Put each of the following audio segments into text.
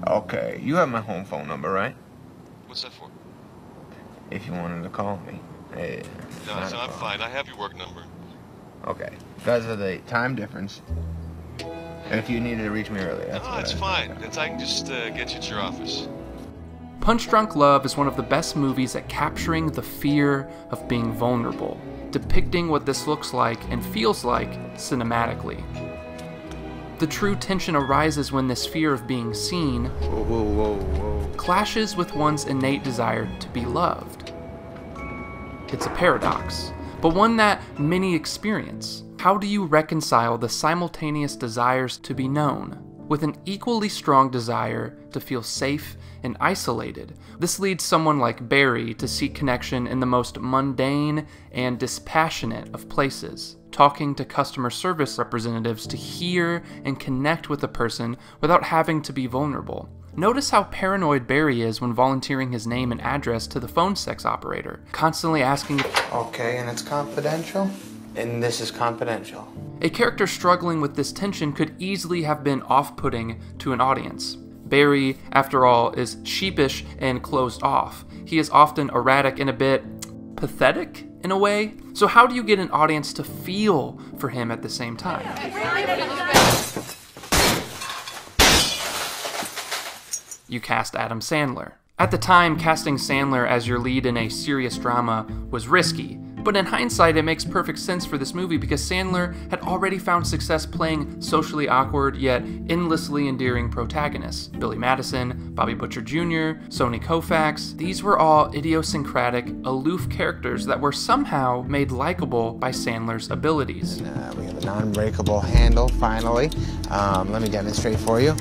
Okay, you have my home phone number, right? What's that for? If you wanted to call me. Hey, No, I'm fine. I have your work number. Okay. Because of the time difference. If you needed to reach me early, that's No, it's fine. I can just get you at your office. Punch Drunk Love is one of the best movies at capturing the fear of being vulnerable, depicting what this looks like and feels like cinematically. The true tension arises when this fear of being seen clashes with one's innate desire to be loved. It's a paradox, but one that many experience. How do you reconcile the simultaneous desires to be known with an equally strong desire to feel safe and isolated? This leads someone like Barry to seek connection in the most mundane and dispassionate of places, talking to customer service representatives to hear and connect with a person without having to be vulnerable. Notice how paranoid Barry is when volunteering his name and address to the phone sex operator, constantly asking, Okay, and it's confidential? And this is confidential. A character struggling with this tension could easily have been off-putting to an audience. Barry, after all, is sheepish and closed off. He is often erratic and a bit pathetic in a way. So how do you get an audience to feel for him at the same time? You cast Adam Sandler. At the time, casting Sandler as your lead in a serious drama was risky, but in hindsight it makes perfect sense for this movie because Sandler had already found success playing socially awkward yet endlessly endearing protagonists. Billy Madison, Bobby Butcher Jr., Sony Koufax, these were all idiosyncratic, aloof characters that were somehow made likable by Sandler's abilities. And, we have a non-breakable handle, finally. Let me demonstrate for you.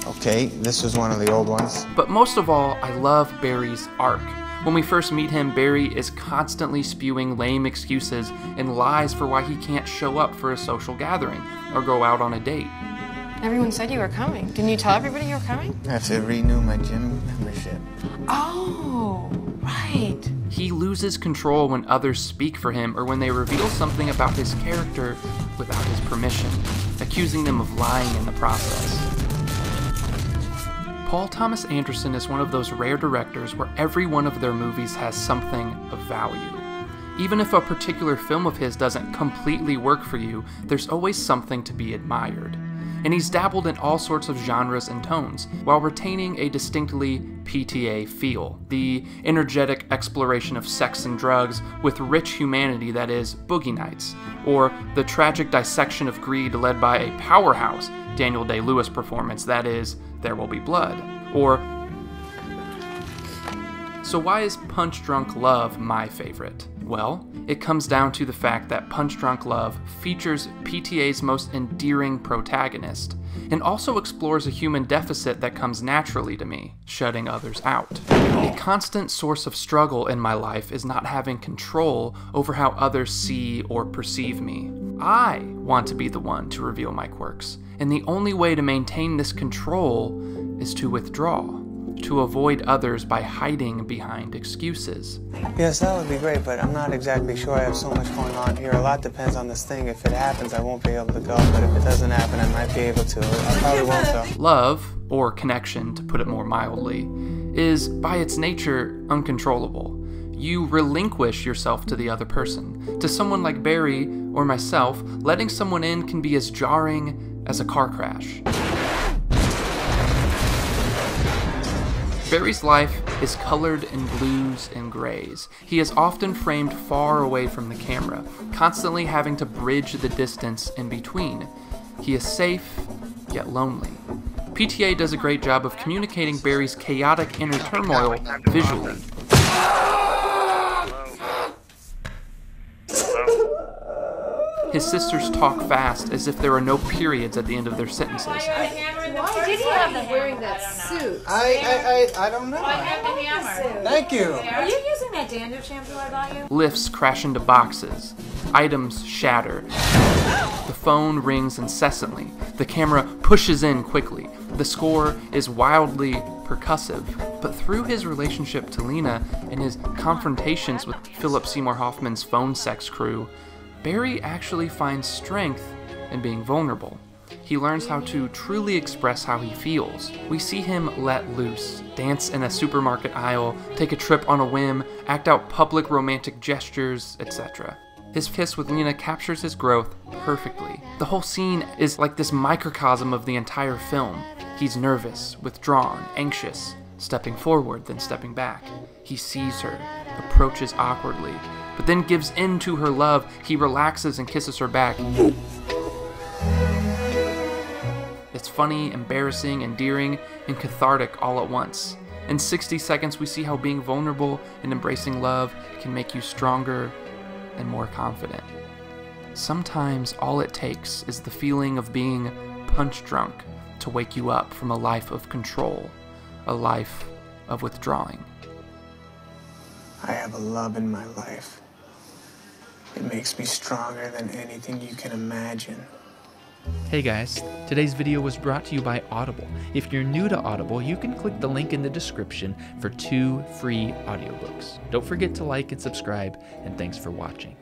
Okay, this was one of the old ones. But most of all, I love Barry's arc. When we first meet him, Barry is constantly spewing lame excuses and lies for why he can't show up for a social gathering or go out on a date. Everyone said you were coming. Didn't you tell everybody you were coming? I have to renew my gym membership. Oh, right. He loses control when others speak for him or when they reveal something about his character without his permission, accusing them of lying in the process. Paul Thomas Anderson is one of those rare directors where every one of their movies has something of value. Even if a particular film of his doesn't completely work for you, there's always something to be admired. And he's dabbled in all sorts of genres and tones, while retaining a distinctly PTA feel, the energetic exploration of sex and drugs with rich humanity that is Boogie Nights, or the tragic dissection of greed led by a powerhouse Daniel Day-Lewis performance that is There Will Be Blood, or... So why is Punch Drunk Love my favorite? Well, it comes down to the fact that Punch Drunk Love features PTA's most endearing protagonist, and also explores a human deficit that comes naturally to me, shutting others out. A constant source of struggle in my life is not having control over how others see or perceive me. I want to be the one to reveal my quirks, and the only way to maintain this control is to withdraw, to avoid others by hiding behind excuses. Yes, that would be great, but I'm not exactly sure. I have so much going on here. A lot depends on this thing. If it happens, I won't be able to go, but if it doesn't happen, I might be able to. I probably won't, though. Love, or connection to put it more mildly, is by its nature uncontrollable. You relinquish yourself to the other person. To someone like Barry or myself, letting someone in can be as jarring as a car crash. Barry's life is colored in blues and grays. He is often framed far away from the camera, constantly having to bridge the distance in between. He is safe, yet lonely. PTA does a great job of communicating Barry's chaotic inner turmoil visually. His sisters talk fast as if there are no periods at the end of their sentences. Why did he have that wearing that suit? I don't know. I have the hammer. Thank you. Are you using that dandruff shampoo I bought you? Lifts crash into boxes. Items shatter. The phone rings incessantly. The camera pushes in quickly. The score is wildly percussive. But through his relationship to Lena and his confrontations with Philip Seymour Hoffman's phone sex crew, Barry actually finds strength in being vulnerable. he learns how to truly express how he feels. We see him let loose, dance in a supermarket aisle, take a trip on a whim, act out public romantic gestures, etc. His kiss with Lena captures his growth perfectly. The whole scene is like this microcosm of the entire film. He's nervous, withdrawn, anxious, stepping forward, then stepping back. He sees her, approaches awkwardly, but then gives in to her love. He relaxes and kisses her back. It's funny, embarrassing, endearing, and cathartic all at once. In 60 seconds, we see how being vulnerable and embracing love can make you stronger and more confident. Sometimes all it takes is the feeling of being punch drunk to wake you up from a life of control, a life of withdrawing. I have a love in my life. It makes me stronger than anything you can imagine. Hey guys, today's video was brought to you by Audible. If you're new to Audible, you can click the link in the description for 2 free audiobooks. Don't forget to like and subscribe, and thanks for watching.